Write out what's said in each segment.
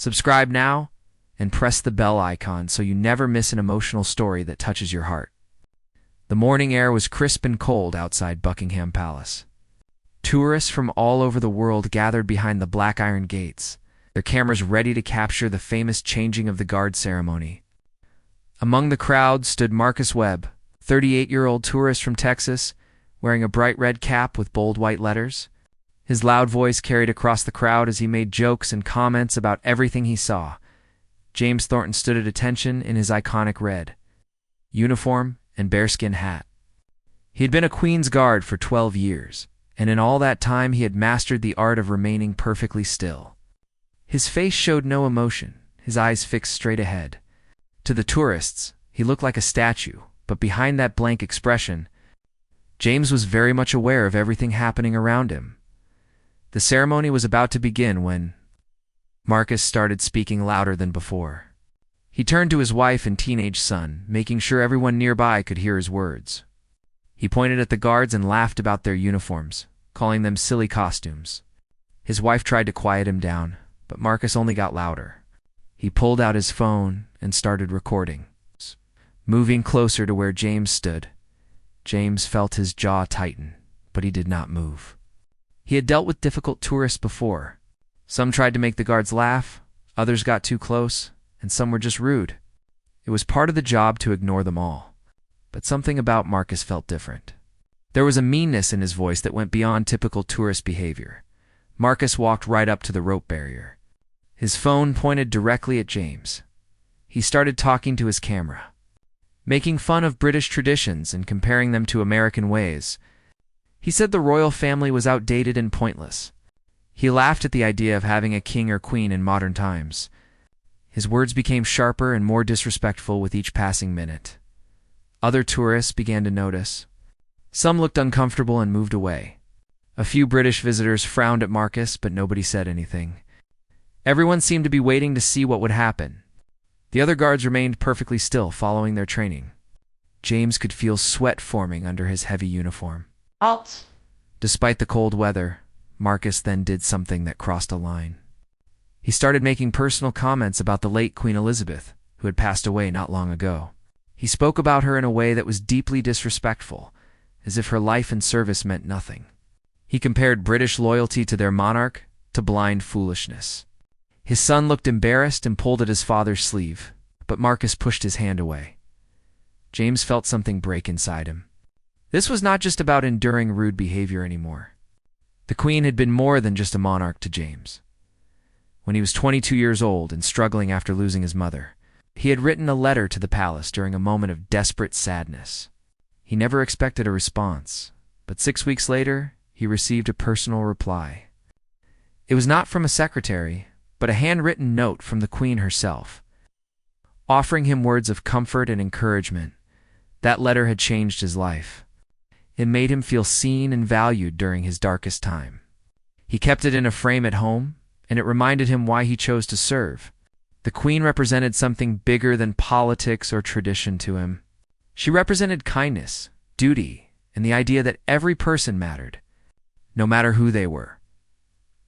Subscribe now and press the bell icon so you never miss an emotional story that touches your heart. The morning air was crisp and cold outside Buckingham Palace. Tourists from all over the world gathered behind the black iron gates, their cameras ready to capture the famous changing of the guard ceremony. Among the crowd stood Marcus Webb, 38-year-old tourist from Texas, wearing a bright red cap with bold white letters. His loud voice carried across the crowd as he made jokes and comments about everything he saw. James Thornton stood at attention in his iconic red uniform and bearskin hat. He had been a Queen's Guard for 12 years, and in all that time he had mastered the art of remaining perfectly still. His face showed no emotion, his eyes fixed straight ahead. To the tourists, he looked like a statue, but behind that blank expression, James was very much aware of everything happening around him. The ceremony was about to begin when Marcus started speaking louder than before. He turned to his wife and teenage son, making sure everyone nearby could hear his words. He pointed at the guards and laughed about their uniforms, calling them silly costumes. His wife tried to quiet him down, but Marcus only got louder. He pulled out his phone and started recording. Moving closer to where James stood, James felt his jaw tighten, but he did not move. He had dealt with difficult tourists before. Some tried to make the guards laugh, others got too close, and some were just rude. It was part of the job to ignore them all. But something about Marcus felt different. There was a meanness in his voice that went beyond typical tourist behavior. Marcus walked right up to the rope barrier. His phone pointed directly at James. He started talking to his camera, making fun of British traditions and comparing them to American ways. He said the royal family was outdated and pointless. He laughed at the idea of having a king or queen in modern times. His words became sharper and more disrespectful with each passing minute. Other tourists began to notice. Some looked uncomfortable and moved away. A few British visitors frowned at Marcus, but nobody said anything. Everyone seemed to be waiting to see what would happen. The other guards remained perfectly still, following their training. James could feel sweat forming under his heavy uniform. Halt! Despite the cold weather, Marcus then did something that crossed a line. He started making personal comments about the late Queen Elizabeth, who had passed away not long ago. He spoke about her in a way that was deeply disrespectful, as if her life and service meant nothing. He compared British loyalty to their monarch to blind foolishness. His son looked embarrassed and pulled at his father's sleeve, but Marcus pushed his hand away. James felt something break inside him. This was not just about enduring rude behavior anymore. The Queen had been more than just a monarch to James. When he was 22 years old and struggling after losing his mother, he had written a letter to the palace during a moment of desperate sadness. He never expected a response, but 6 weeks later, he received a personal reply. It was not from a secretary, but a handwritten note from the Queen herself, offering him words of comfort and encouragement. That letter had changed his life. It made him feel seen and valued during his darkest time. He kept it in a frame at home, and it reminded him why he chose to serve. The Queen represented something bigger than politics or tradition to him. She represented kindness, duty, and the idea that every person mattered, no matter who they were.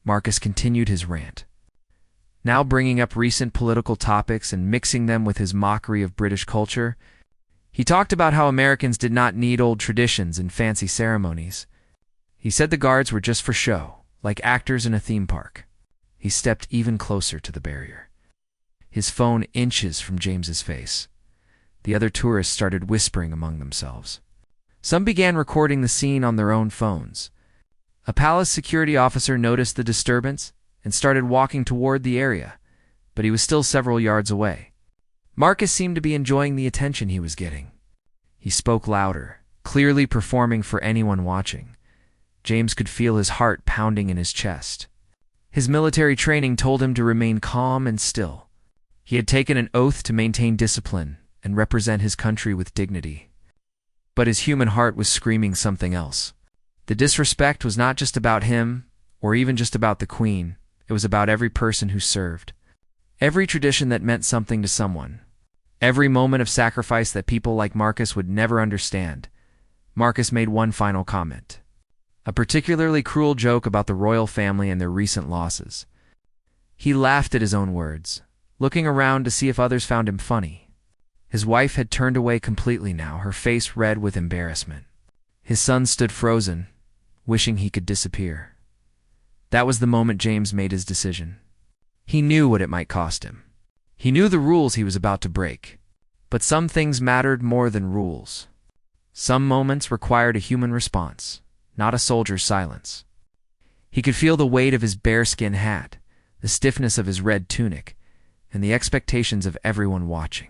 Marcus continued his rant, now bringing up recent political topics and mixing them with his mockery of British culture. He talked about how Americans did not need old traditions and fancy ceremonies. He said the guards were just for show, like actors in a theme park. He stepped even closer to the barrier, his phone inches from James's face. The other tourists started whispering among themselves. Some began recording the scene on their own phones. A palace security officer noticed the disturbance and started walking toward the area, but he was still several yards away. Marcus seemed to be enjoying the attention he was getting. He spoke louder, clearly performing for anyone watching. James could feel his heart pounding in his chest. His military training told him to remain calm and still. He had taken an oath to maintain discipline and represent his country with dignity. But his human heart was screaming something else. The disrespect was not just about him, or even just about the Queen. It was about every person who served. Every tradition that meant something to someone. Every moment of sacrifice that people like Marcus would never understand. Marcus made one final comment, a particularly cruel joke about the royal family and their recent losses. He laughed at his own words, looking around to see if others found him funny. His wife had turned away completely now, her face red with embarrassment. His son stood frozen, wishing he could disappear. That was the moment James made his decision. He knew what it might cost him. He knew the rules he was about to break. But some things mattered more than rules. Some moments required a human response, not a soldier's silence. He could feel the weight of his bearskin hat, the stiffness of his red tunic, and the expectations of everyone watching.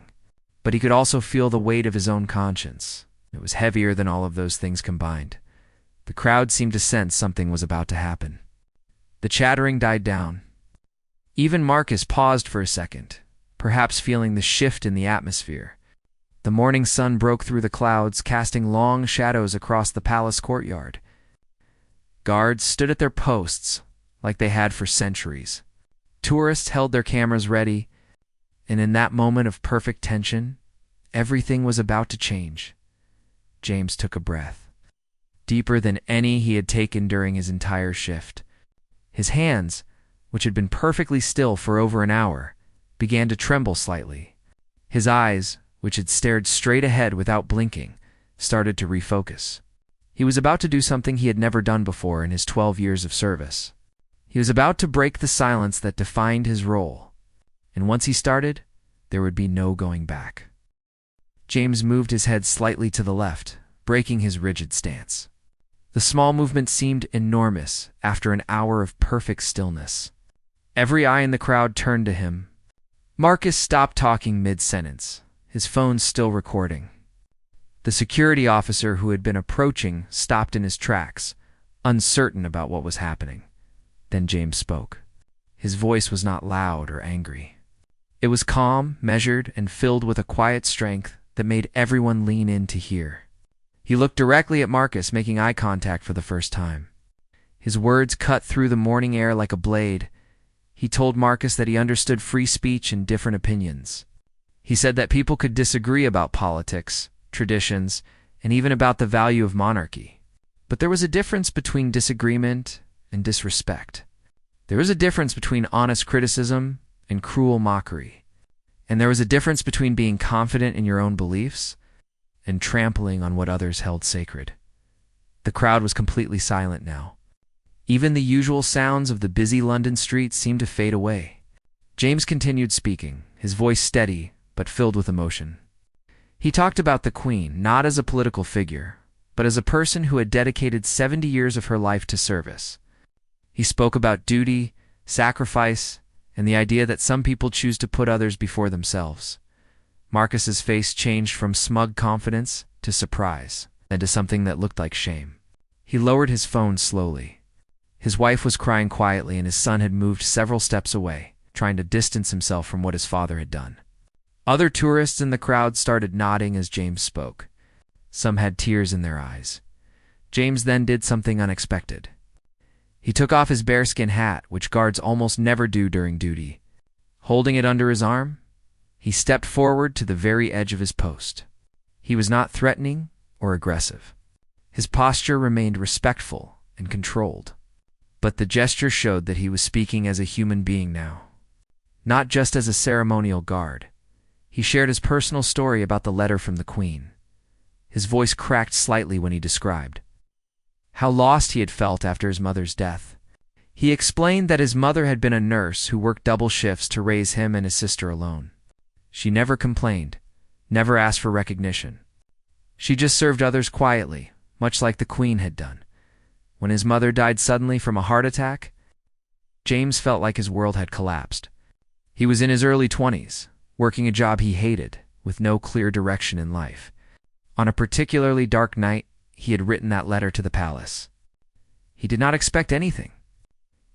But he could also feel the weight of his own conscience. It was heavier than all of those things combined. The crowd seemed to sense something was about to happen. The chattering died down. Even Marcus paused for a second, perhaps feeling the shift in the atmosphere. The morning sun broke through the clouds, casting long shadows across the palace courtyard. Guards stood at their posts like they had for centuries. Tourists held their cameras ready, and in that moment of perfect tension, everything was about to change. James took a breath, deeper than any he had taken during his entire shift. His hands, which had been perfectly still for over an hour, began to tremble slightly. His eyes, which had stared straight ahead without blinking, started to refocus. He was about to do something he had never done before in his 12 years of service. He was about to break the silence that defined his role. And once he started, there would be no going back. James moved his head slightly to the left, breaking his rigid stance. The small movement seemed enormous after an hour of perfect stillness. Every eye in the crowd turned to him. Marcus stopped talking mid-sentence, his phone still recording. The security officer who had been approaching stopped in his tracks, uncertain about what was happening. Then James spoke. His voice was not loud or angry. It was calm, measured, and filled with a quiet strength that made everyone lean in to hear. He looked directly at Marcus, making eye contact for the first time. His words cut through the morning air like a blade. He told Marcus that he understood free speech and different opinions. He said that people could disagree about politics, traditions, and even about the value of monarchy. But there was a difference between disagreement and disrespect. There was a difference between honest criticism and cruel mockery. And there was a difference between being confident in your own beliefs and trampling on what others held sacred. The crowd was completely silent now. Even the usual sounds of the busy London streets seemed to fade away. James continued speaking, his voice steady but filled with emotion. He talked about the Queen not as a political figure, but as a person who had dedicated 70 years of her life to service. He spoke about duty, sacrifice, and the idea that some people choose to put others before themselves. Marcus's face changed from smug confidence to surprise, then to something that looked like shame. He lowered his phone slowly. His wife was crying quietly, and his son had moved several steps away, trying to distance himself from what his father had done. Other tourists in the crowd started nodding as James spoke. Some had tears in their eyes. James then did something unexpected. He took off his bearskin hat, which guards almost never do during duty. Holding it under his arm, he stepped forward to the very edge of his post. He was not threatening or aggressive. His posture remained respectful and controlled. But the gesture showed that he was speaking as a human being now, not just as a ceremonial guard. He shared his personal story about the letter from the Queen. His voice cracked slightly when he described how lost he had felt after his mother's death. He explained that his mother had been a nurse who worked double shifts to raise him and his sister alone. She never complained, never asked for recognition. She just served others quietly, much like the Queen had done. When his mother died suddenly from a heart attack, James felt like his world had collapsed. He was in his early 20s, working a job he hated, with no clear direction in life. On a particularly dark night, he had written that letter to the palace. He did not expect anything.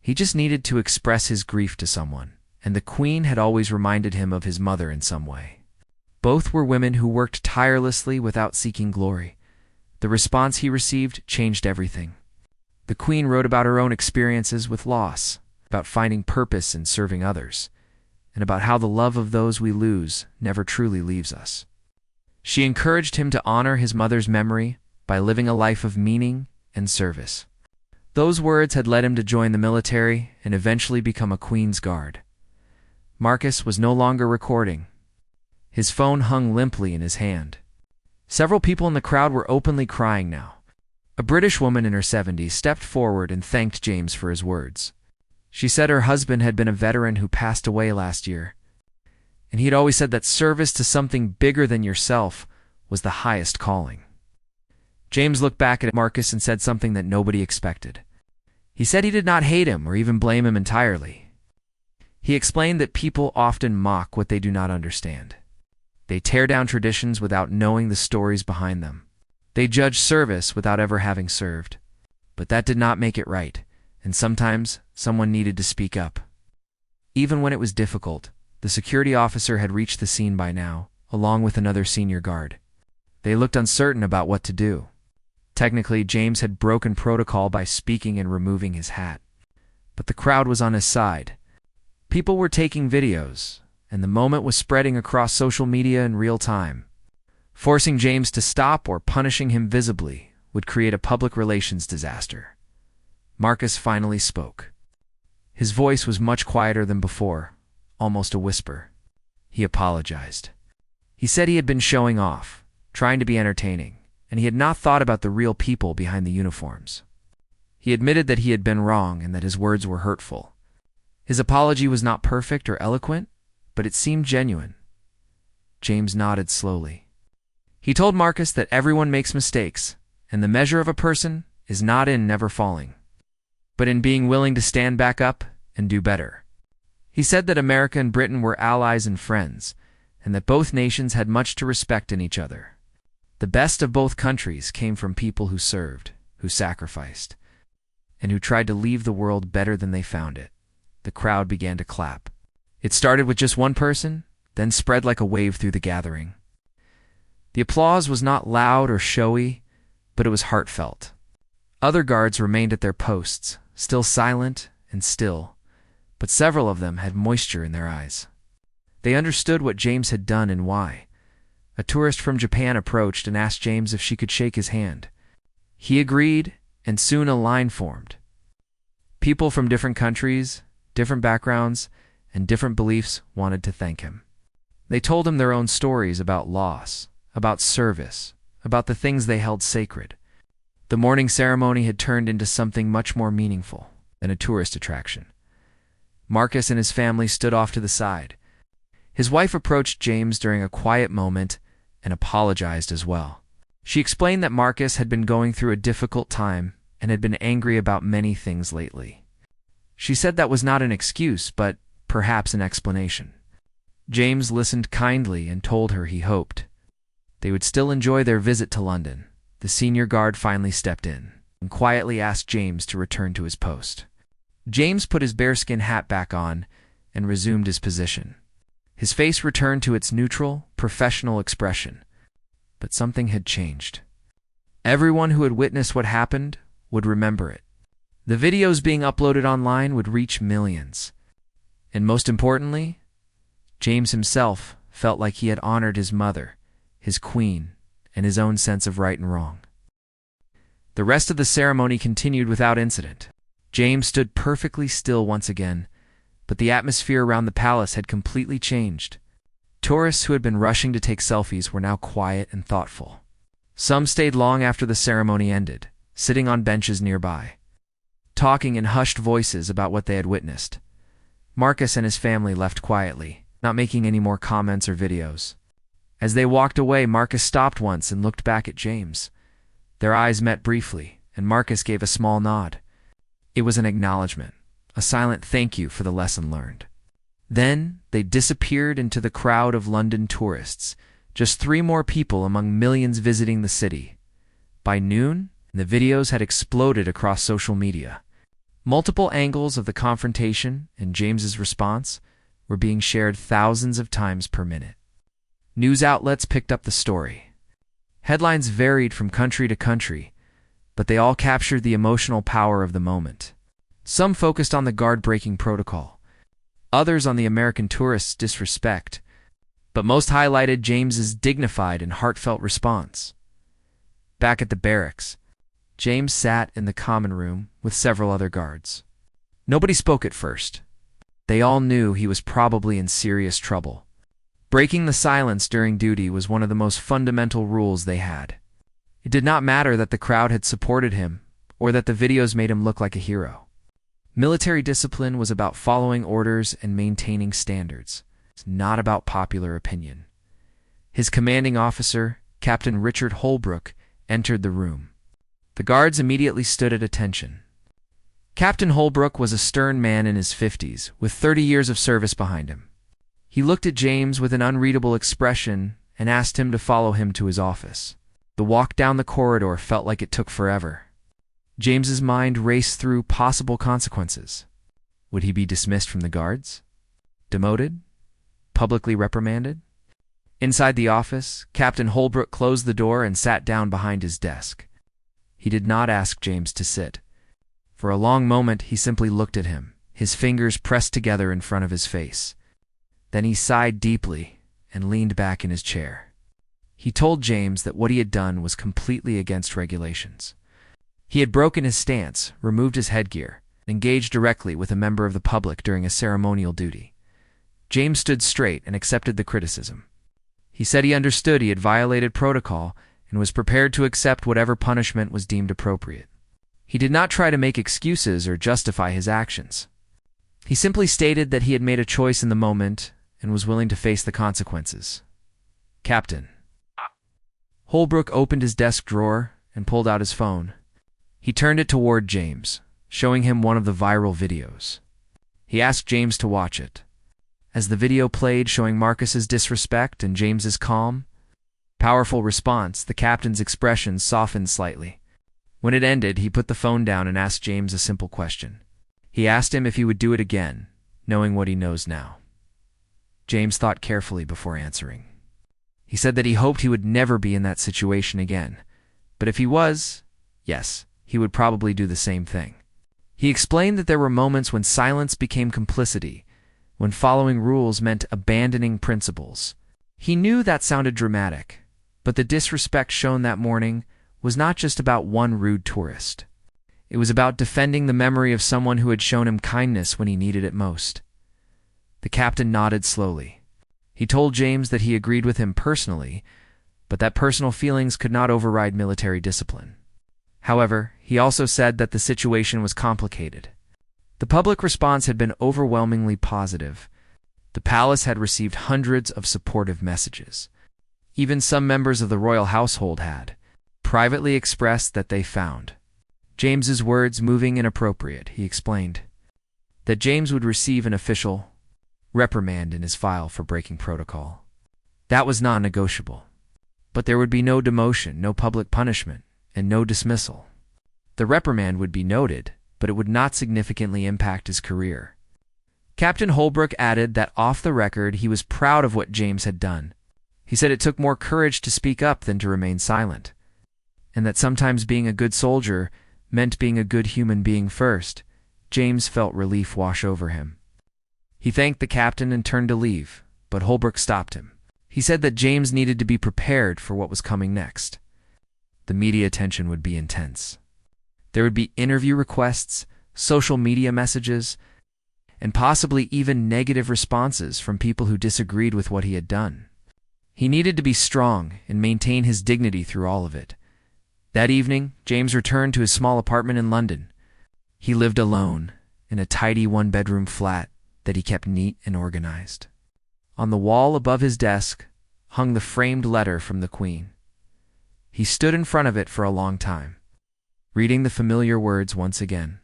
He just needed to express his grief to someone, and the Queen had always reminded him of his mother in some way. Both were women who worked tirelessly without seeking glory. The response he received changed everything. The Queen wrote about her own experiences with loss, about finding purpose in serving others, and about how the love of those we lose never truly leaves us. She encouraged him to honor his mother's memory by living a life of meaning and service. Those words had led him to join the military and eventually become a Queen's Guard. Marcus was no longer recording. His phone hung limply in his hand. Several people in the crowd were openly crying now. A British woman in her 70s stepped forward and thanked James for his words. She said her husband had been a veteran who passed away last year, and he had always said that service to something bigger than yourself was the highest calling. James looked back at Marcus and said something that nobody expected. He said he did not hate him or even blame him entirely. He explained that people often mock what they do not understand. They tear down traditions without knowing the stories behind them. They judge service without ever having served. But that did not make it right, and sometimes someone needed to speak up. Even when it was difficult, the security officer had reached the scene by now, along with another senior guard. They looked uncertain about what to do. Technically, James had broken protocol by speaking and removing his hat. But the crowd was on his side. People were taking videos, and the moment was spreading across social media in real time. Forcing James to stop or punishing him visibly would create a public relations disaster. Marcus finally spoke. His voice was much quieter than before, almost a whisper. He apologized. He said he had been showing off, trying to be entertaining, and he had not thought about the real people behind the uniforms. He admitted that he had been wrong and that his words were hurtful. His apology was not perfect or eloquent, but it seemed genuine. James nodded slowly. He told Marcus that everyone makes mistakes, and the measure of a person is not in never falling, but in being willing to stand back up and do better. He said that America and Britain were allies and friends, and that both nations had much to respect in each other. The best of both countries came from people who served, who sacrificed, and who tried to leave the world better than they found it. The crowd began to clap. It started with just one person, then spread like a wave through the gathering. The applause was not loud or showy, but it was heartfelt. Other guards remained at their posts, still silent and still, but several of them had moisture in their eyes. They understood what James had done and why. A tourist from Japan approached and asked James if she could shake his hand. He agreed, and soon a line formed. People from different countries, different backgrounds, and different beliefs wanted to thank him. They told him their own stories about loss, about service, about the things they held sacred. The morning ceremony had turned into something much more meaningful than a tourist attraction. Marcus and his family stood off to the side. His wife approached James during a quiet moment and apologized as well. She explained that Marcus had been going through a difficult time and had been angry about many things lately. She said that was not an excuse, but perhaps an explanation. James listened kindly and told her he hoped they would still enjoy their visit to London. The senior guard finally stepped in and quietly asked James to return to his post. James put his bearskin hat back on and resumed his position. His face returned to its neutral, professional expression. But something had changed. Everyone who had witnessed what happened would remember it. The videos being uploaded online would reach millions. And most importantly, James himself felt like he had honored his mother, his queen, and his own sense of right and wrong. The rest of the ceremony continued without incident. James stood perfectly still once again, but the atmosphere around the palace had completely changed. Tourists who had been rushing to take selfies were now quiet and thoughtful. Some stayed long after the ceremony ended, sitting on benches nearby, talking in hushed voices about what they had witnessed. Marcus and his family left quietly, not making any more comments or videos. As they walked away, Marcus stopped once and looked back at James. Their eyes met briefly, and Marcus gave a small nod. It was an acknowledgement, a silent thank you for the lesson learned. Then they disappeared into the crowd of London tourists, just 3 more people among millions visiting the city. By noon, the videos had exploded across social media. Multiple angles of the confrontation and James's response were being shared thousands of times per minute. News outlets picked up the story. Headlines varied from country to country, but they all captured the emotional power of the moment. Some focused on the guard-breaking protocol, others on the American tourists' disrespect, but most highlighted James's dignified and heartfelt response. Back at the barracks, James sat in the common room with several other guards. Nobody spoke at first. They all knew he was probably in serious trouble. Breaking the silence during duty was one of the most fundamental rules they had. It did not matter that the crowd had supported him or that the videos made him look like a hero. Military discipline was about following orders and maintaining standards. It's not about popular opinion. His commanding officer, Captain Richard Holbrook, entered the room. The guards immediately stood at attention. Captain Holbrook was a stern man in his 50s, with 30 years of service behind him. He looked at James with an unreadable expression and asked him to follow him to his office. The walk down the corridor felt like it took forever. James's mind raced through possible consequences. Would he be dismissed from the guards? Demoted? Publicly reprimanded? Inside the office, Captain Holbrook closed the door and sat down behind his desk. He did not ask James to sit. For a long moment, he simply looked at him, his fingers pressed together in front of his face. Then he sighed deeply and leaned back in his chair. He told James that what he had done was completely against regulations. He had broken his stance, removed his headgear, and engaged directly with a member of the public during a ceremonial duty. James stood straight and accepted the criticism. He said he understood he had violated protocol and was prepared to accept whatever punishment was deemed appropriate. He did not try to make excuses or justify his actions. He simply stated that he had made a choice in the moment and was willing to face the consequences. Captain. Holbrook opened his desk drawer and pulled out his phone. He turned it toward James, showing him one of the viral videos. He asked James to watch it. As the video played showing Marcus's disrespect and James's calm, powerful response, the captain's expression softened slightly. When it ended, he put the phone down and asked James a simple question. He asked him if he would do it again, knowing what he knows now. James thought carefully before answering. He said that he hoped he would never be in that situation again, but if he was, yes, he would probably do the same thing. He explained that there were moments when silence became complicity, when following rules meant abandoning principles. He knew that sounded dramatic, but the disrespect shown that morning was not just about one rude tourist. It was about defending the memory of someone who had shown him kindness when he needed it most. The captain nodded slowly. He told James that he agreed with him personally, but that personal feelings could not override military discipline. However, he also said that the situation was complicated. The public response had been overwhelmingly positive. The palace had received hundreds of supportive messages. Even some members of the royal household had privately expressed that they found James's words moving and appropriate. He explained that James would receive an official reprimand in his file for breaking protocol. That was non-negotiable. But there would be no demotion, no public punishment, and no dismissal. The reprimand would be noted, but it would not significantly impact his career. Captain Holbrook added that off the record he was proud of what James had done. He said it took more courage to speak up than to remain silent, and that sometimes being a good soldier meant being a good human being first. James felt relief wash over him. He thanked the captain and turned to leave, but Holbrook stopped him. He said that James needed to be prepared for what was coming next. The media attention would be intense. There would be interview requests, social media messages, and possibly even negative responses from people who disagreed with what he had done. He needed to be strong and maintain his dignity through all of it. That evening, James returned to his small apartment in London. He lived alone in a tidy one-bedroom flat that he kept neat and organized. On the wall above his desk hung the framed letter from the Queen. He stood in front of it for a long time, reading the familiar words once again.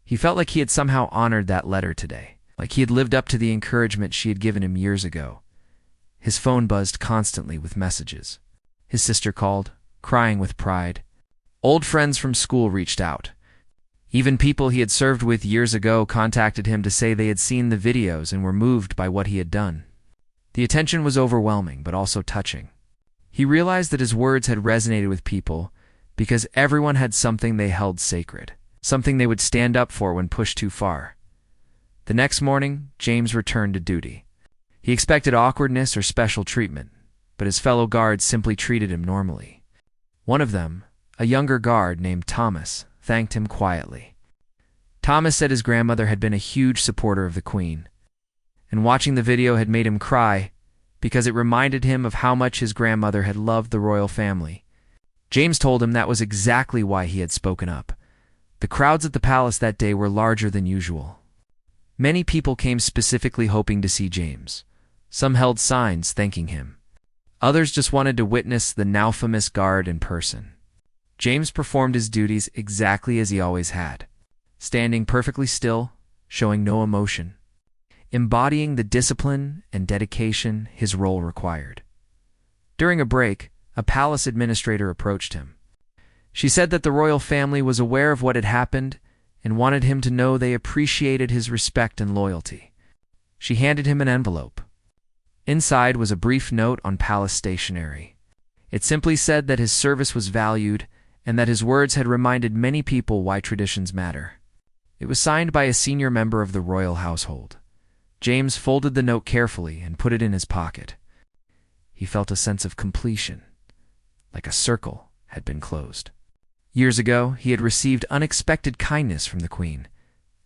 He felt like he had somehow honored that letter today, like he had lived up to the encouragement she had given him years ago. His phone buzzed constantly with messages. His sister called, crying with pride. Old friends from school reached out. Even people he had served with years ago contacted him to say they had seen the videos and were moved by what he had done. The attention was overwhelming, but also touching. He realized that his words had resonated with people because everyone had something they held sacred, something they would stand up for when pushed too far. The next morning, James returned to duty. He expected awkwardness or special treatment, but his fellow guards simply treated him normally. One of them, a younger guard named Thomas thanked him quietly. Thomas said his grandmother had been a huge supporter of the Queen, and watching the video had made him cry because it reminded him of how much his grandmother had loved the royal family. James told him that was exactly why he had spoken up. The crowds at the palace that day were larger than usual. Many people came specifically hoping to see James. Some held signs thanking him. Others just wanted to witness the now famous guard in person. James performed his duties exactly as he always had, standing perfectly still, showing no emotion, embodying the discipline and dedication his role required. During a break, a palace administrator approached him. She said that the royal family was aware of what had happened and wanted him to know they appreciated his respect and loyalty. She handed him an envelope. Inside was a brief note on palace stationery. It simply said that his service was valued and that his words had reminded many people why traditions matter. It was signed by a senior member of the royal household. James folded the note carefully and put it in his pocket. He felt a sense of completion, like a circle had been closed. Years ago, he had received unexpected kindness from the Queen.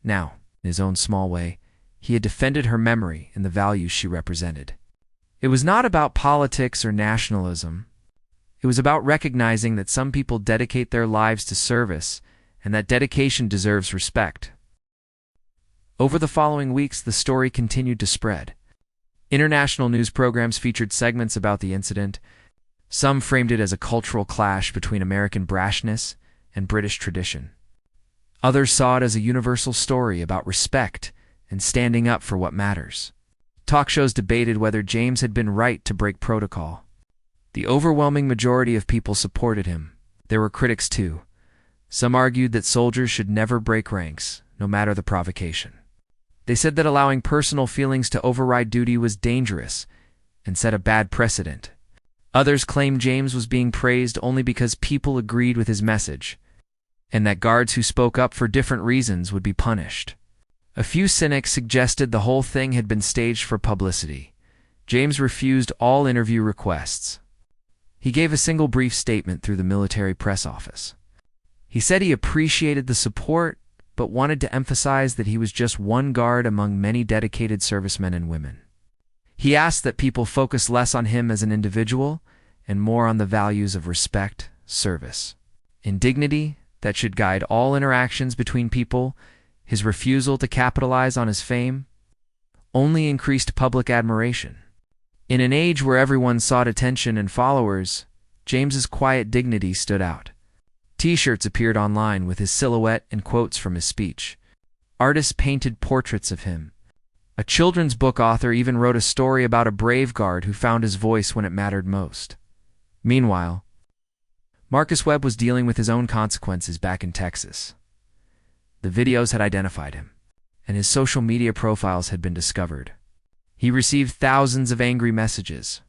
Now, in his own small way, he had defended her memory and the values she represented. It was not about politics or nationalism. It was about recognizing that some people dedicate their lives to service, and that dedication deserves respect. Over the following weeks, the story continued to spread. International news programs featured segments about the incident. Some framed it as a cultural clash between American brashness and British tradition. Others saw it as a universal story about respect and standing up for what matters. Talk shows debated whether James had been right to break protocol. The overwhelming majority of people supported him. There were critics too. Some argued that soldiers should never break ranks, no matter the provocation. They said that allowing personal feelings to override duty was dangerous and set a bad precedent. Others claimed James was being praised only because people agreed with his message, and that guards who spoke up for different reasons would be punished. A few cynics suggested the whole thing had been staged for publicity. James refused all interview requests. He gave a single brief statement through the military press office. He said he appreciated the support, but wanted to emphasize that he was just one guard among many dedicated servicemen and women. He asked that people focus less on him as an individual and more on the values of respect, service, and dignity that should guide all interactions between people. His refusal to capitalize on his fame only increased public admiration. In an age where everyone sought attention and followers, James's quiet dignity stood out. T-shirts appeared online with his silhouette and quotes from his speech. Artists painted portraits of him. A children's book author even wrote a story about a brave guard who found his voice when it mattered most. Meanwhile, Marcus Webb was dealing with his own consequences back in Texas. The videos had identified him, and his social media profiles had been discovered. He received thousands of angry messages.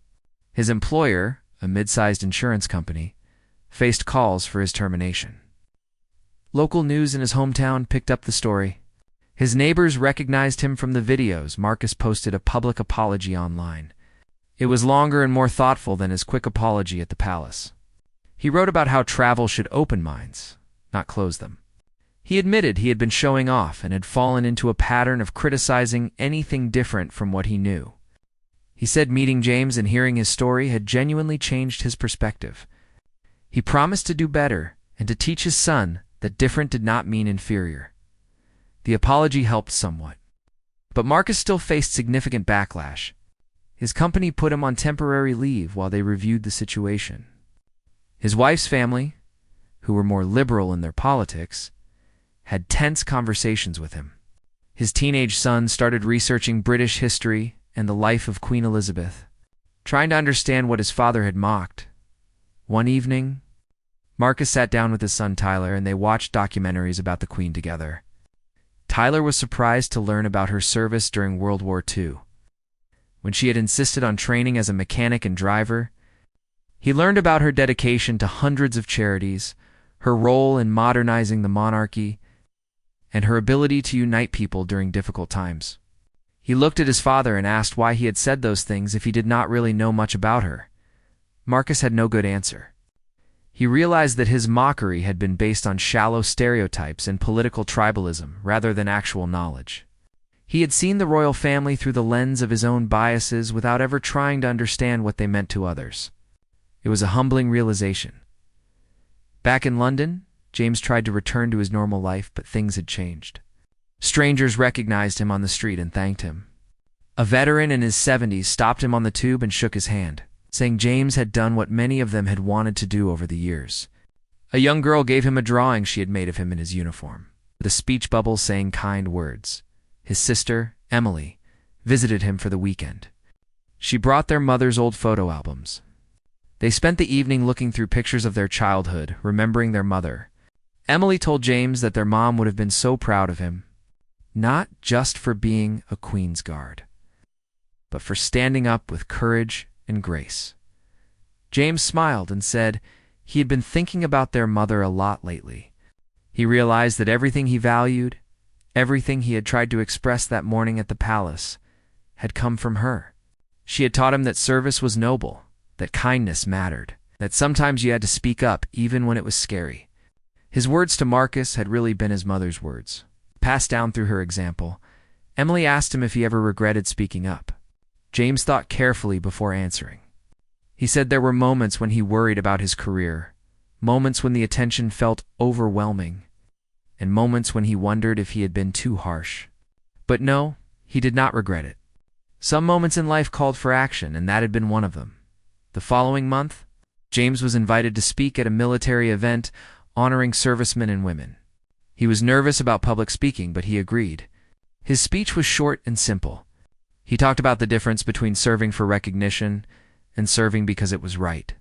His employer, a mid-sized insurance company, faced calls for his termination. Local news in his hometown picked up the story. His neighbors recognized him from the videos. Marcus posted a public apology online. It was longer and more thoughtful than his quick apology at the palace. He wrote about how travel should open minds, not close them. He admitted he had been showing off and had fallen into a pattern of criticizing anything different from what he knew. He said meeting James and hearing his story had genuinely changed his perspective. He promised to do better and to teach his son that different did not mean inferior. The apology helped somewhat. But Marcus still faced significant backlash. His company put him on temporary leave while they reviewed the situation. His wife's family, who were more liberal in their politics, had tense conversations with him. His teenage son started researching British history and the life of Queen Elizabeth, trying to understand what his father had mocked. One evening, Marcus sat down with his son Tyler and they watched documentaries about the Queen together. Tyler was surprised to learn about her service during World War II. When she had insisted on training as a mechanic and driver, he learned about her dedication to hundreds of charities, her role in modernizing the monarchy, and her ability to unite people during difficult times. He looked at his father and asked why he had said those things if he did not really know much about her. Marcus had no good answer. He realized that his mockery had been based on shallow stereotypes and political tribalism rather than actual knowledge. He had seen the royal family through the lens of his own biases without ever trying to understand what they meant to others. It was a humbling realization. Back in London, James tried to return to his normal life, but things had changed. Strangers recognized him on the street and thanked him. A veteran in his 70s stopped him on the tube and shook his hand, saying James had done what many of them had wanted to do over the years. A young girl gave him a drawing she had made of him in his uniform, with a speech bubble saying kind words. His sister, Emily, visited him for the weekend. She brought their mother's old photo albums. They spent the evening looking through pictures of their childhood, remembering their mother. Emily told James that their mom would have been so proud of him, not just for being a Queen's Guard, but for standing up with courage and grace. James smiled and said he had been thinking about their mother a lot lately. He realized that everything he valued, everything he had tried to express that morning at the palace, had come from her. She had taught him that service was noble, that kindness mattered, that sometimes you had to speak up even when it was scary. His words to Marcus had really been his mother's words, passed down through her example. Emily asked him if he ever regretted speaking up. James thought carefully before answering. He said there were moments when he worried about his career, moments when the attention felt overwhelming, and moments when he wondered if he had been too harsh. But no, he did not regret it. Some moments in life called for action, and that had been one of them. The following month, James was invited to speak at a military event honoring servicemen and women. He was nervous about public speaking, but he agreed. His speech was short and simple. He talked about the difference between serving for recognition and serving because it was right.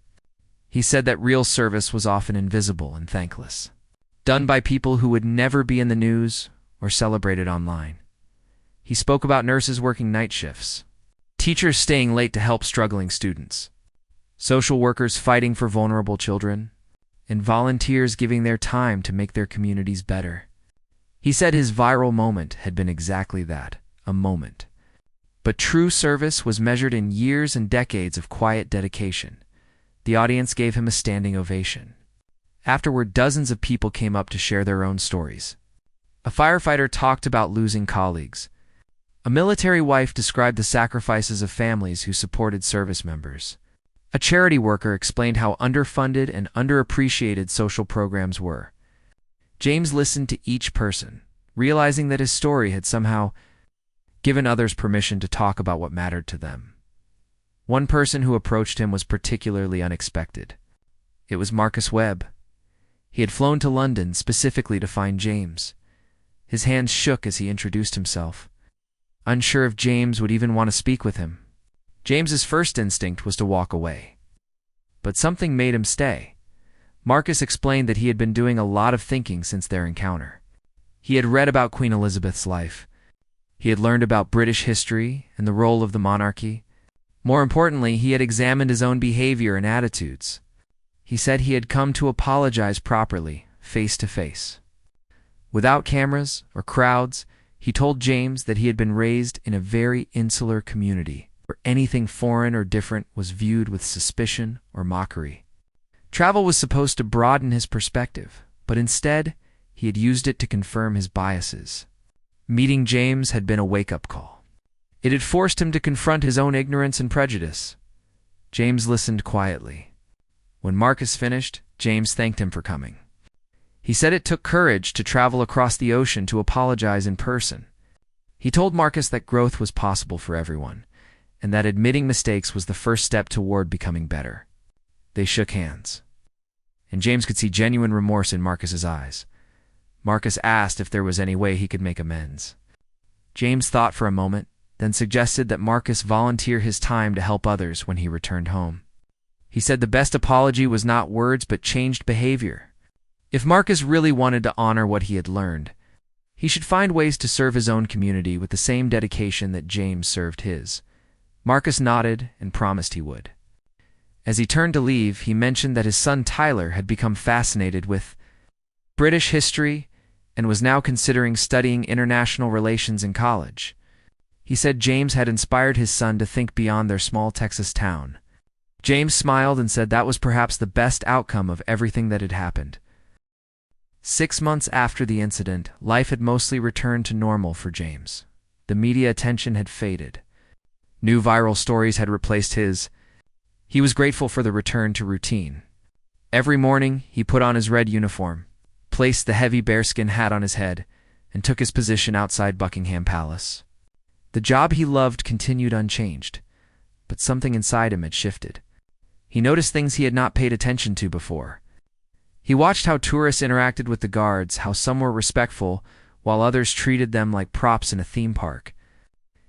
He said that real service was often invisible and thankless, done by people who would never be in the news or celebrated online. He spoke about nurses working night shifts, teachers staying late to help struggling students, social workers fighting for vulnerable children, and volunteers giving their time to make their communities better. He said his viral moment had been exactly that, a moment. But true service was measured in years and decades of quiet dedication. The audience gave him a standing ovation. Afterward, dozens of people came up to share their own stories. A firefighter talked about losing colleagues. A military wife described the sacrifices of families who supported service members. A charity worker explained how underfunded and underappreciated social programs were. James listened to each person, realizing that his story had somehow given others permission to talk about what mattered to them. One person who approached him was particularly unexpected. It was Marcus Webb. He had flown to London specifically to find James. His hands shook as he introduced himself, unsure if James would even want to speak with him. James's first instinct was to walk away, but something made him stay. Marcus explained that he had been doing a lot of thinking since their encounter. He had read about Queen Elizabeth's life. He had learned about British history and the role of the monarchy. More importantly, he had examined his own behavior and attitudes. He said he had come to apologize properly, face to face. Without cameras or crowds, he told James that he had been raised in a very insular community, where anything foreign or different was viewed with suspicion or mockery. Travel was supposed to broaden his perspective, but instead, he had used it to confirm his biases. Meeting James had been a wake-up call. It had forced him to confront his own ignorance and prejudice. James listened quietly. When Marcus finished, James thanked him for coming. He said it took courage to travel across the ocean to apologize in person. He told Marcus that growth was possible for everyone, and that admitting mistakes was the first step toward becoming better. They shook hands, and James could see genuine remorse in Marcus's eyes. Marcus asked if there was any way he could make amends. James thought for a moment, then suggested that Marcus volunteer his time to help others when he returned home. He said the best apology was not words but changed behavior. If Marcus really wanted to honor what he had learned, he should find ways to serve his own community with the same dedication that James served his. Marcus nodded and promised he would. As he turned to leave, he mentioned that his son Tyler had become fascinated with British history and was now considering studying international relations in college. He said James had inspired his son to think beyond their small Texas town. James smiled and said that was perhaps the best outcome of everything that had happened. 6 months after the incident, life had mostly returned to normal for James. The media attention had faded. New viral stories had replaced his. He was grateful for the return to routine. Every morning, he put on his red uniform, placed the heavy bearskin hat on his head, and took his position outside Buckingham Palace. The job he loved continued unchanged, but something inside him had shifted. He noticed things he had not paid attention to before. He watched how tourists interacted with the guards, how some were respectful, while others treated them like props in a theme park.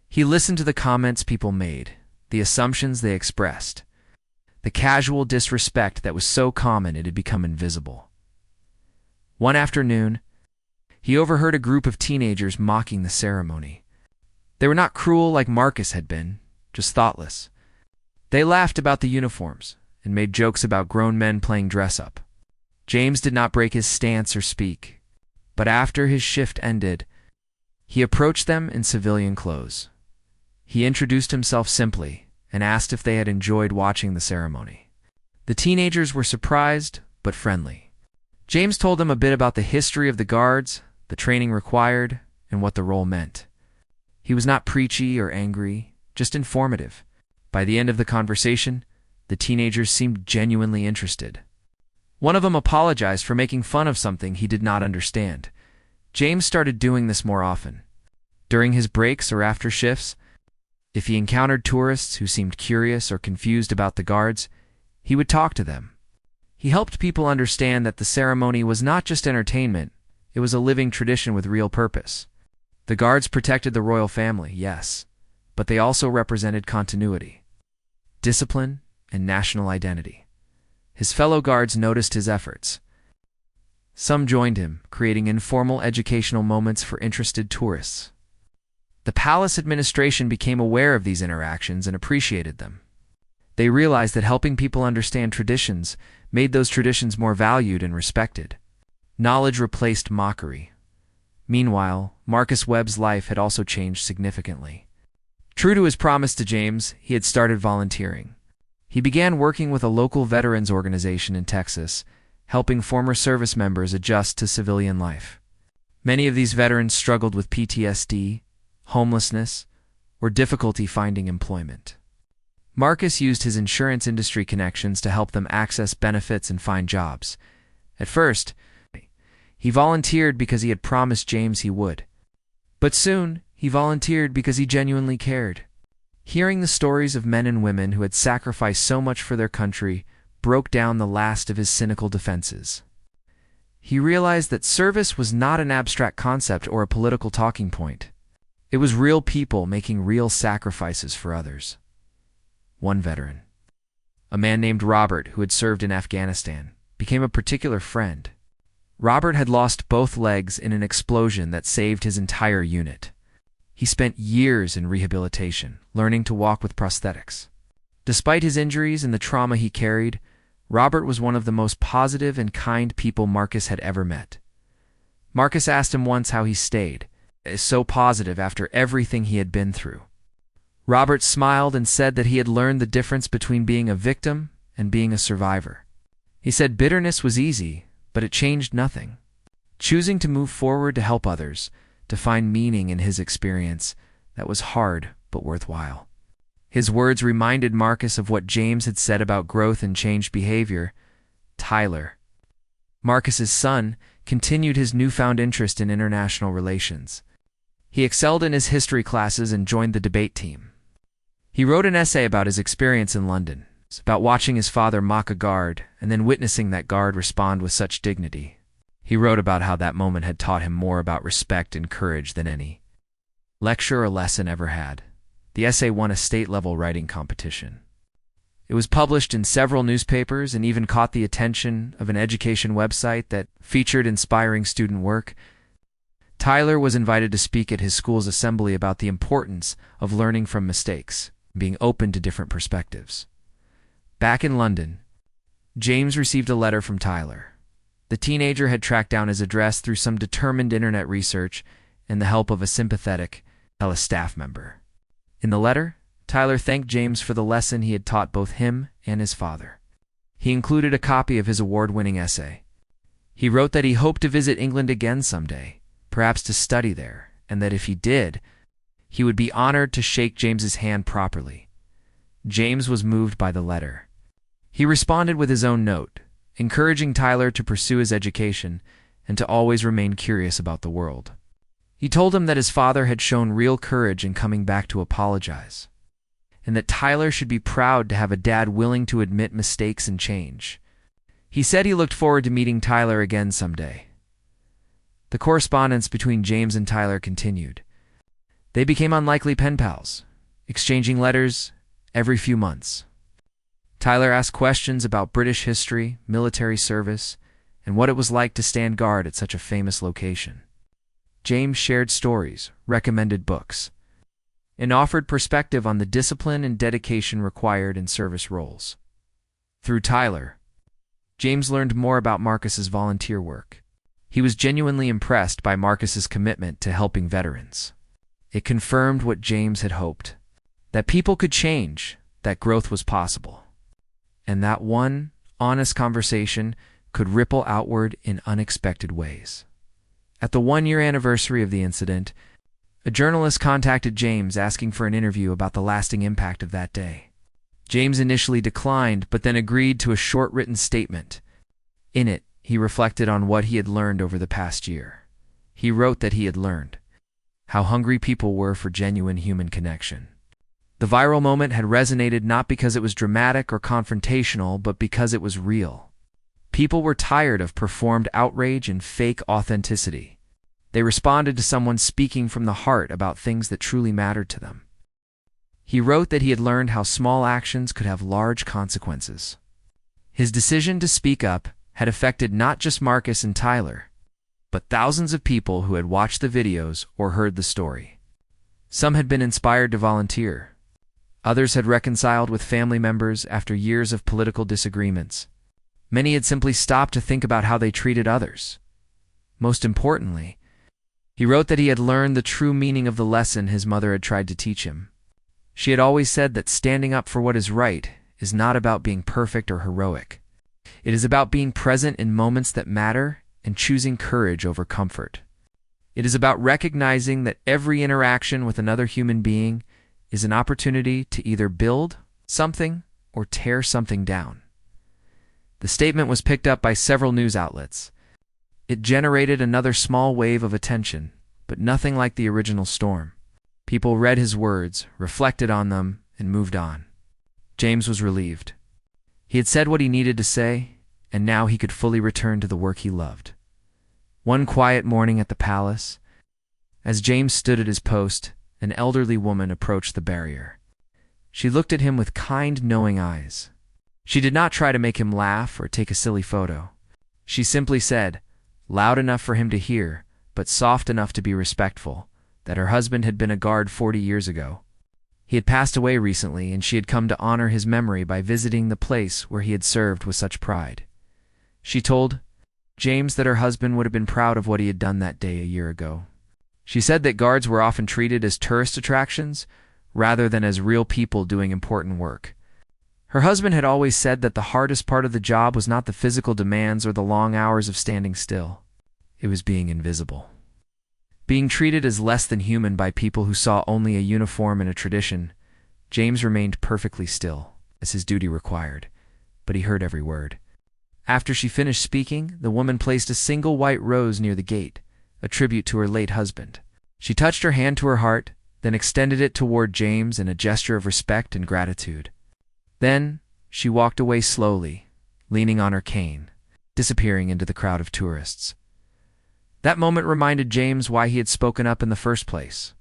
He listened to the comments people made, the assumptions they expressed, the casual disrespect that was so common it had become invisible. One afternoon, he overheard a group of teenagers mocking the ceremony. They were not cruel like Marcus had been, just thoughtless. They laughed about the uniforms and made jokes about grown men playing dress-up. James did not break his stance or speak, but after his shift ended, he approached them in civilian clothes. He introduced himself simply and asked if they had enjoyed watching the ceremony. The teenagers were surprised but friendly. James told them a bit about the history of the guards, the training required, and what the role meant. He was not preachy or angry, just informative. By the end of the conversation, the teenagers seemed genuinely interested. One of them apologized for making fun of something he did not understand. James started doing this more often. During his breaks or after shifts, if he encountered tourists who seemed curious or confused about the guards, he would talk to them. He helped people understand that the ceremony was not just entertainment, it was a living tradition with real purpose. The guards protected the royal family, yes, but they also represented continuity, discipline, and national identity. His fellow guards noticed his efforts. Some joined him, creating informal educational moments for interested tourists. The palace administration became aware of these interactions and appreciated them. They realized that helping people understand traditions made those traditions more valued and respected. Knowledge replaced mockery. Meanwhile, Marcus Webb's life had also changed significantly. True to his promise to James, he had started volunteering. He began working with a local veterans organization in Texas, helping former service members adjust to civilian life. Many of these veterans struggled with PTSD, homelessness, or difficulty finding employment. Marcus used his insurance industry connections to help them access benefits and find jobs. At first, he volunteered because he had promised James he would. But soon, he volunteered because he genuinely cared. Hearing the stories of men and women who had sacrificed so much for their country broke down the last of his cynical defenses. He realized that service was not an abstract concept or a political talking point. It was real people making real sacrifices for others. One veteran, a man named Robert who had served in Afghanistan, became a particular friend. Robert had lost both legs in an explosion that saved his entire unit. He spent years in rehabilitation, learning to walk with prosthetics. Despite his injuries and the trauma he carried, Robert was one of the most positive and kind people Marcus had ever met. Marcus asked him once how he stayed so positive after everything he had been through. Robert smiled and said that he had learned the difference between being a victim and being a survivor. He said bitterness was easy, but it changed nothing. Choosing to move forward to help others, to find meaning in his experience, that was hard but worthwhile. His words reminded Marcus of what James had said about growth and changed behavior. Tyler, Marcus's son, continued his newfound interest in international relations. He excelled in his history classes and joined the debate team. He wrote an essay about his experience in London, about watching his father mock a guard and then witnessing that guard respond with such dignity. He wrote about how that moment had taught him more about respect and courage than any lecture or lesson ever had. The essay won a state-level writing competition. It was published in several newspapers and even caught the attention of an education website that featured inspiring student work. Tyler was invited to speak at his school's assembly about the importance of learning from mistakes, being open to different perspectives. Back in London, James received a letter from Tyler. The teenager had tracked down his address through some determined internet research and the help of a sympathetic staff member. In the letter, Tyler thanked James for the lesson he had taught both him and his father. He included a copy of his award-winning essay. He wrote that he hoped to visit England again someday, perhaps to study there, and that if he did, he would be honored to shake James's hand properly. James was moved by the letter. He responded with his own note, encouraging Tyler to pursue his education and to always remain curious about the world. He told him that his father had shown real courage in coming back to apologize, and that Tyler should be proud to have a dad willing to admit mistakes and change. He said he looked forward to meeting Tyler again someday. The correspondence between James and Tyler continued. They became unlikely pen pals, exchanging letters every few months. Tyler asked questions about British history, military service, and what it was like to stand guard at such a famous location. James shared stories, recommended books, and offered perspective on the discipline and dedication required in service roles. Through Tyler, James learned more about Marcus's volunteer work. He was genuinely impressed by Marcus's commitment to helping veterans. It confirmed what James had hoped, that people could change, that growth was possible, and that one honest conversation could ripple outward in unexpected ways. At the one-year anniversary of the incident, a journalist contacted James asking for an interview about the lasting impact of that day. James initially declined, but then agreed to a short written statement. In it, he reflected on what he had learned over the past year. He wrote that he had learned how hungry people were for genuine human connection. The viral moment had resonated not because it was dramatic or confrontational, but because it was real. People were tired of performed outrage and fake authenticity. They responded to someone speaking from the heart about things that truly mattered to them. He wrote that he had learned how small actions could have large consequences. His decision to speak up had affected not just Marcus and Tyler, but thousands of people who had watched the videos or heard the story. Some had been inspired to volunteer. Others had reconciled with family members after years of political disagreements. Many had simply stopped to think about how they treated others. Most importantly, he wrote that he had learned the true meaning of the lesson his mother had tried to teach him. She had always said that standing up for what is right is not about being perfect or heroic. It is about being present in moments that matter and choosing courage over comfort. It is about recognizing that every interaction with another human being is an opportunity to either build something or tear something down. The statement was picked up by several news outlets. It generated another small wave of attention, but nothing like the original storm. People read his words, reflected on them, and moved on. James was relieved. He had said what he needed to say, and now he could fully return to the work he loved. One quiet morning at the palace, as James stood at his post, an elderly woman approached the barrier. She looked at him with kind, knowing eyes. She did not try to make him laugh or take a silly photo. She simply said, loud enough for him to hear, but soft enough to be respectful, that her husband had been a guard 40 years ago. He had passed away recently, and she had come to honor his memory by visiting the place where he had served with such pride. She told James that her husband would have been proud of what he had done that day a year ago. She said that guards were often treated as tourist attractions rather than as real people doing important work. Her husband had always said that the hardest part of the job was not the physical demands or the long hours of standing still. It was being invisible. Being treated as less than human by people who saw only a uniform and a tradition. James remained perfectly still, as his duty required, but he heard every word. After she finished speaking, the woman placed a single white rose near the gate, a tribute to her late husband. She touched her hand to her heart, then extended it toward James in a gesture of respect and gratitude. Then she walked away slowly, leaning on her cane, disappearing into the crowd of tourists. That moment reminded James why he had spoken up in the first place.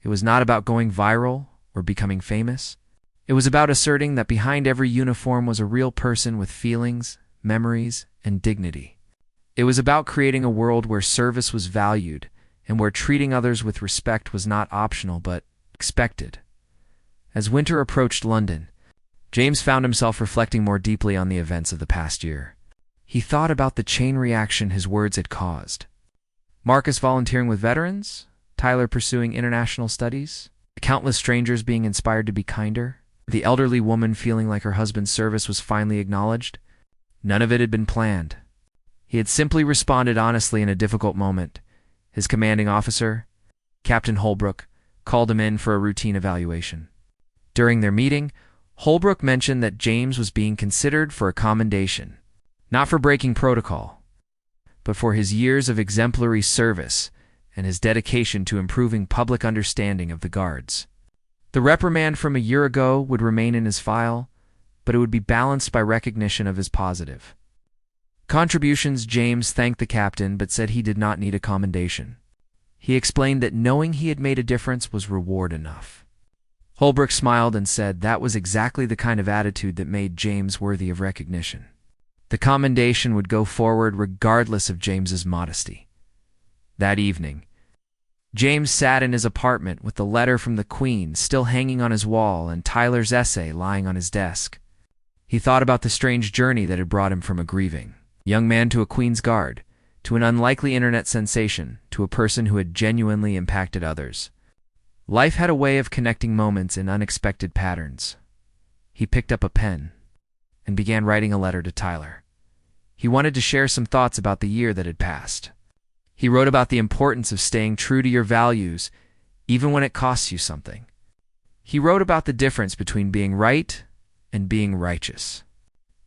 It was not about going viral or becoming famous. It was about asserting that behind every uniform was a real person with feelings, memories, and dignity. It was about creating a world where service was valued and where treating others with respect was not optional but expected. As winter approached London, James found himself reflecting more deeply on the events of the past year. He thought about the chain reaction his words had caused. Marcus volunteering with veterans, Tyler pursuing international studies, Countless strangers being inspired to be kinder, the elderly woman feeling like her husband's service was finally acknowledged. None of it had been planned. He had simply responded honestly in a difficult moment. His commanding officer, Captain Holbrook, called him in for a routine evaluation. During their meeting, Holbrook mentioned that James was being considered for a commendation, not for breaking protocol, but for his years of exemplary service and his dedication to improving public understanding of the guards. The reprimand from a year ago would remain in his file, but it would be balanced by recognition of his positive contributions. James thanked the captain but said he did not need a commendation. He explained that knowing he had made a difference was reward enough. Holbrook smiled and said that was exactly the kind of attitude that made James worthy of recognition. The commendation would go forward regardless of James's modesty. That evening, James sat in his apartment with the letter from the Queen still hanging on his wall and Tyler's essay lying on his desk. He thought about the strange journey that had brought him from a grieving young man to a Queen's Guard, to an unlikely internet sensation, to a person who had genuinely impacted others. Life had a way of connecting moments in unexpected patterns. He picked up a pen and began writing a letter to Tyler. He wanted to share some thoughts about the year that had passed. He wrote about the importance of staying true to your values, even when it costs you something. He wrote about the difference between being right and being righteous.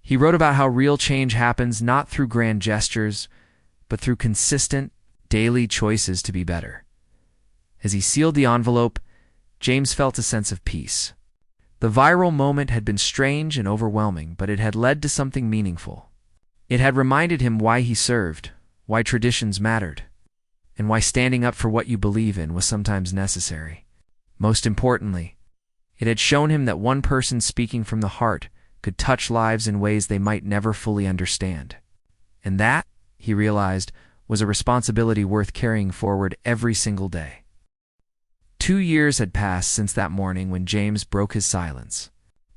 He wrote about how real change happens not through grand gestures, but through consistent, daily choices to be better. As he sealed the envelope, James felt a sense of peace. The viral moment had been strange and overwhelming, but it had led to something meaningful. It had reminded him why he served, why traditions mattered, and why standing up for what you believe in was sometimes necessary. Most importantly, it had shown him that one person speaking from the heart could touch lives in ways they might never fully understand. And that, he realized, was a responsibility worth carrying forward every single day. 2 years had passed since that morning when James broke his silence.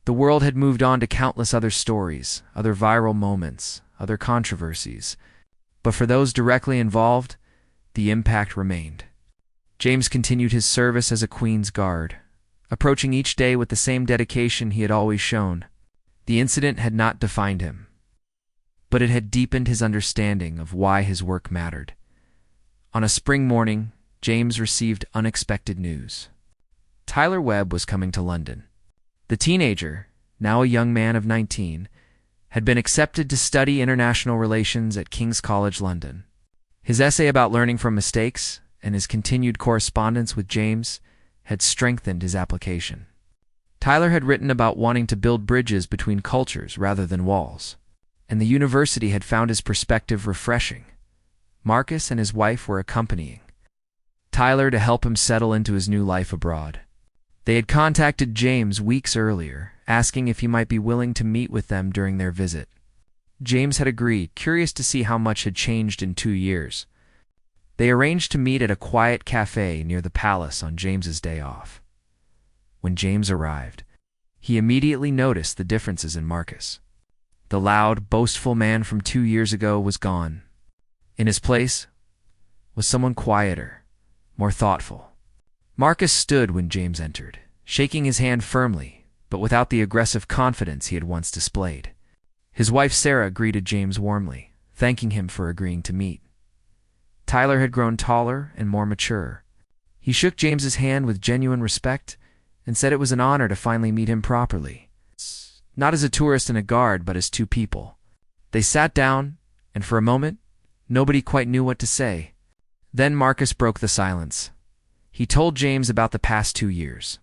The world had moved on to countless other stories, other viral moments, other controversies. But for those directly involved, the impact remained. James continued his service as a Queen's Guard, approaching each day with the same dedication he had always shown. The incident had not defined him, but it had deepened his understanding of why his work mattered. On a spring morning, James received unexpected news. Tyler Webb was coming to London. The teenager, now a young man of 19, had been accepted to study international relations at King's College London. His essay about learning from mistakes and his continued correspondence with James had strengthened his application. Tyler had written about wanting to build bridges between cultures rather than walls, and the university had found his perspective refreshing. Marcus and his wife were accompanying Tyler to help him settle into his new life abroad. They had contacted James weeks earlier, asking if he might be willing to meet with them during their visit. James had agreed, curious to see how much had changed in 2 years. They arranged to meet at a quiet cafe near the palace on James's day off. When James arrived, he immediately noticed the differences in Marcus. The loud, boastful man from 2 years ago was gone. In his place was someone quieter, more thoughtful. Marcus stood when James entered, shaking his hand firmly, but without the aggressive confidence he had once displayed. His wife Sarah greeted James warmly, thanking him for agreeing to meet. Tyler had grown taller and more mature. He shook James's hand with genuine respect and said it was an honor to finally meet him properly. Not as a tourist and a guard, but as two people. They sat down, and for a moment, nobody quite knew what to say. Then Marcus broke the silence. He told James about the past 2 years.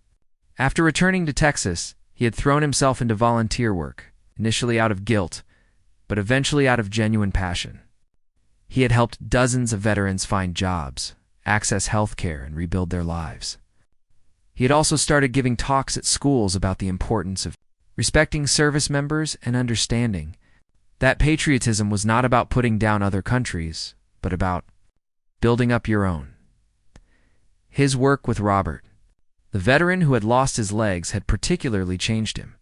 After returning to Texas, he had thrown himself into volunteer work, initially out of guilt, but eventually out of genuine passion. He had helped dozens of veterans find jobs, access health care, and rebuild their lives. He had also started giving talks at schools about the importance of respecting service members and understanding that patriotism was not about putting down other countries, but about building up your own. His work with Robert, the veteran who had lost his legs, had particularly changed him.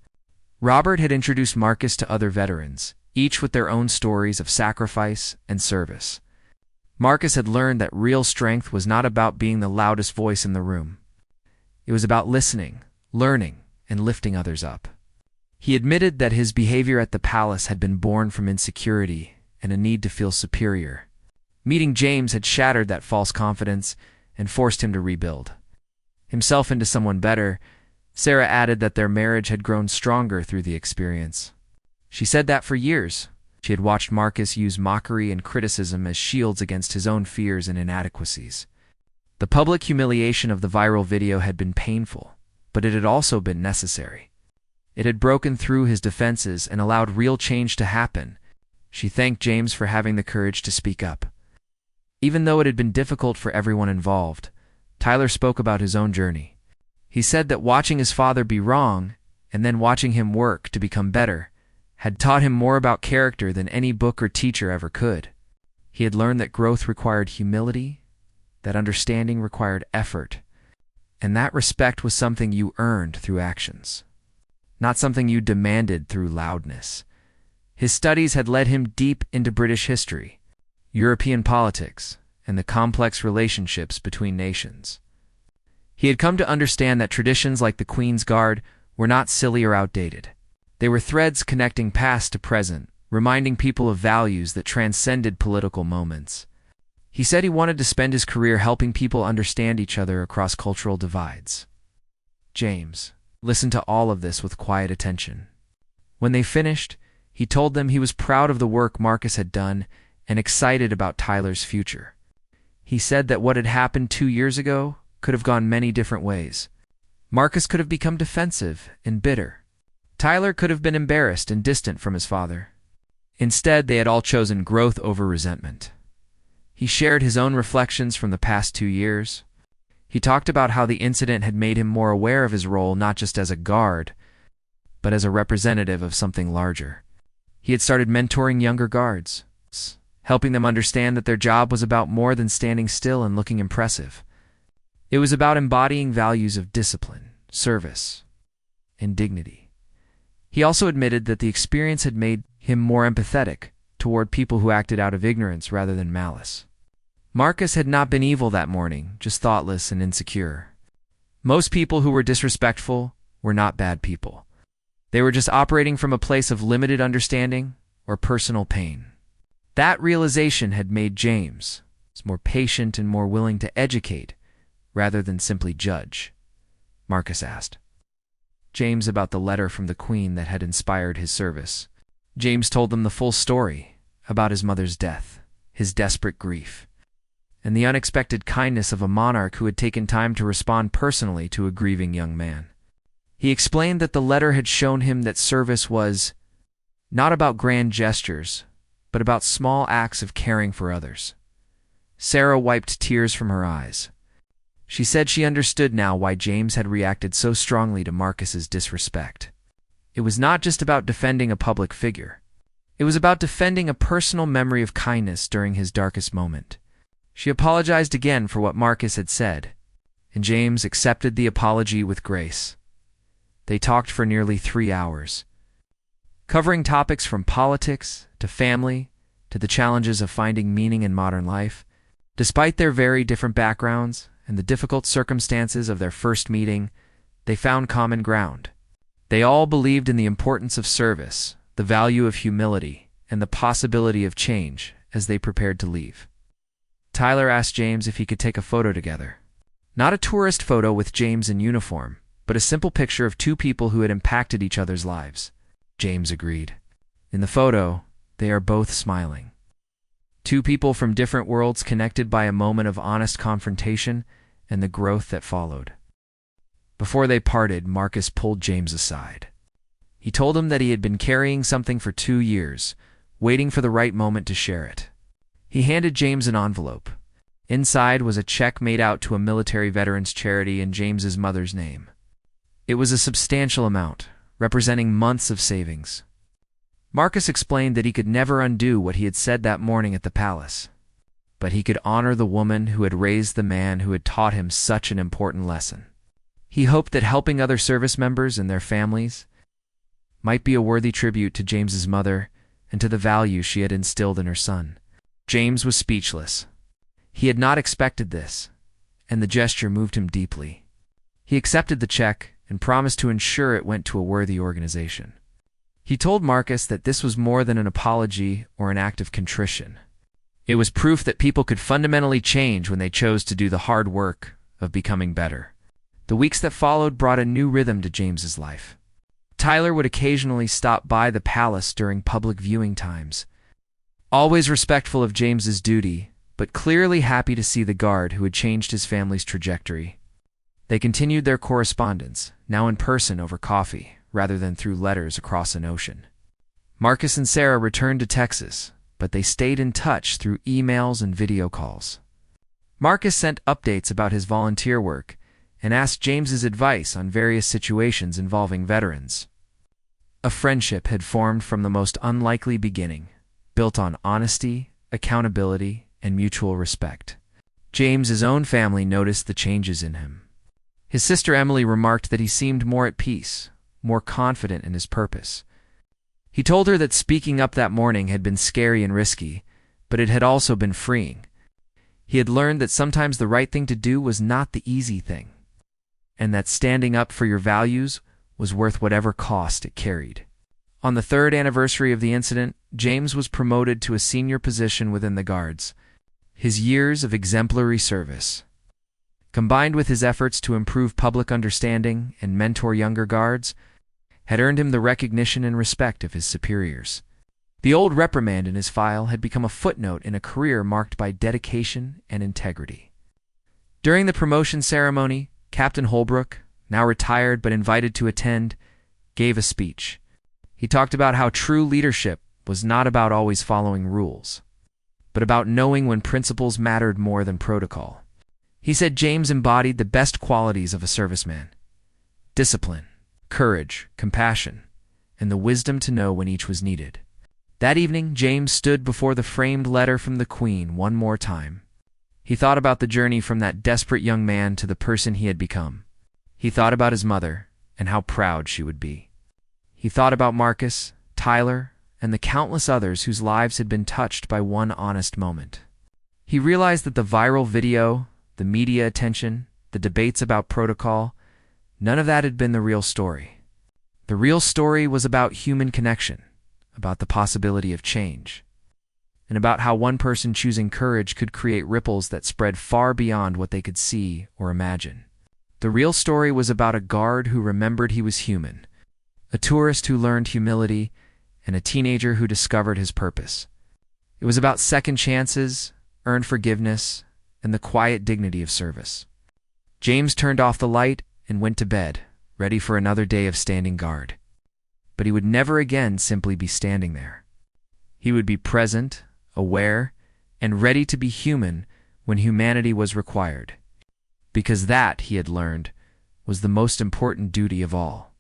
Robert had introduced Marcus to other veterans, each with their own stories of sacrifice and service. Marcus had learned that real strength was not about being the loudest voice in the room. It was about listening, learning, and lifting others up. He admitted that his behavior at the palace had been born from insecurity and a need to feel superior. Meeting James had shattered that false confidence and forced him to rebuild himself into someone better. Sarah added that their marriage had grown stronger through the experience. She said that for years, she had watched Marcus use mockery and criticism as shields against his own fears and inadequacies. The public humiliation of the viral video had been painful, but it had also been necessary. It had broken through his defenses and allowed real change to happen. She thanked James for having the courage to speak up. Even though it had been difficult for everyone involved, Tyler spoke about his own journey. He said that watching his father be wrong and then watching him work to become better had taught him more about character than any book or teacher ever could. He had learned that growth required humility, that understanding required effort, and that respect was something you earned through actions, not something you demanded through loudness. His studies had led him deep into British history, European politics, and the complex relationships between nations. He had come to understand that traditions like the Queen's Guard were not silly or outdated. They were threads connecting past to present, reminding people of values that transcended political moments. He said he wanted to spend his career helping people understand each other across cultural divides. James listened to all of this with quiet attention. When they finished, he told them he was proud of the work Marcus had done and excited about Tyler's future. He said that what had happened 2 years ago could have gone many different ways. Marcus could have become defensive and bitter. Tyler could have been embarrassed and distant from his father. Instead, they had all chosen growth over resentment. He shared his own reflections from the past 2 years. He talked about how the incident had made him more aware of his role not just as a guard, but as a representative of something larger. He had started mentoring younger guards, helping them understand that their job was about more than standing still and looking impressive. It was about embodying values of discipline, service, and dignity. He also admitted that the experience had made him more empathetic toward people who acted out of ignorance rather than malice. Marcus had not been evil that morning, just thoughtless and insecure. Most people who were disrespectful were not bad people. They were just operating from a place of limited understanding or personal pain. That realization had made James more patient and more willing to educate rather than simply judge. Marcus asked James about the letter from the Queen that had inspired his service. James told them the full story about his mother's death, his desperate grief, and the unexpected kindness of a monarch who had taken time to respond personally to a grieving young man. He explained that the letter had shown him that service was not about grand gestures, but about small acts of caring for others. Sarah wiped tears from her eyes. She said she understood now why James had reacted so strongly to Marcus's disrespect. It was not just about defending a public figure. It was about defending a personal memory of kindness during his darkest moment. She apologized again for what Marcus had said, and James accepted the apology with grace. They talked for nearly 3 hours, covering topics from politics to family to the challenges of finding meaning in modern life. Despite their very different backgrounds and the difficult circumstances of their first meeting, they found common ground. They all believed in the importance of service, the value of humility, and the possibility of change as they prepared to leave. Tyler asked James if he could take a photo together. Not a tourist photo with James in uniform, but a simple picture of 2 people who had impacted each other's lives. James agreed. In the photo, they are both smiling. 2 people from different worlds connected by a moment of honest confrontation and the growth that followed. Before they parted, Marcus pulled James aside. He told him that he had been carrying something for 2 years, waiting for the right moment to share it. He handed James an envelope. Inside was a check made out to a military veterans charity in James's mother's name. It was a substantial amount, representing months of savings. Marcus explained that he could never undo what he had said that morning at the palace, but he could honor the woman who had raised the man who had taught him such an important lesson. He hoped that helping other service members and their families might be a worthy tribute to James's mother and to the values she had instilled in her son. James was speechless. He had not expected this, and the gesture moved him deeply. He He accepted the check and promised to ensure it went to a worthy organization. He told Marcus that this was more than an apology or an act of contrition. It was proof that people could fundamentally change when they chose to do the hard work of becoming better. The weeks that followed brought a new rhythm to James's life. Tyler would occasionally stop by the palace during public viewing times, always respectful of James's duty, but clearly happy to see the guard who had changed his family's trajectory. They continued their correspondence, now in person over coffee, rather than through letters across an ocean. Marcus and Sarah returned to Texas, but they stayed in touch through emails and video calls. Marcus sent updates about his volunteer work and asked James's advice on various situations involving veterans. A friendship had formed from the most unlikely beginning, built on honesty, accountability, and mutual respect. James's own family noticed the changes in him. His sister Emily remarked that he seemed more at peace, more confident in his purpose. He told her that speaking up that morning had been scary and risky, but it had also been freeing. He had learned that sometimes the right thing to do was not the easy thing, and that standing up for your values was worth whatever cost it carried. On the 3rd anniversary of the incident, James was promoted to a senior position within the Guards. His years of exemplary service, combined with his efforts to improve public understanding and mentor younger guards, had earned him the recognition and respect of his superiors. The old reprimand in his file had become a footnote in a career marked by dedication and integrity. During the promotion ceremony, Captain Holbrook, now retired but invited to attend, gave a speech. He talked about how true leadership was not about always following rules, but about knowing when principles mattered more than protocol. He said James embodied the best qualities of a serviceman: discipline, courage, compassion, and the wisdom to know when each was needed. That evening, James stood before the framed letter from the Queen one more time. He thought about the journey from that desperate young man to the person he had become. He thought about his mother and how proud she would be. He thought about Marcus, Tyler, and the countless others whose lives had been touched by one honest moment. He realized that the viral video, the media attention, the debates about protocol, none of that had been the real story. The real story was about human connection, about the possibility of change, and about how one person choosing courage could create ripples that spread far beyond what they could see or imagine. The real story was about a guard who remembered he was human, a tourist who learned humility, and a teenager who discovered his purpose. It was about second chances, earned forgiveness, and the quiet dignity of service. James turned off the light and went to bed, ready for another day of standing guard. But he would never again simply be standing there. He would be present, aware, and ready to be human when humanity was required, because that, he had learned, was the most important duty of all.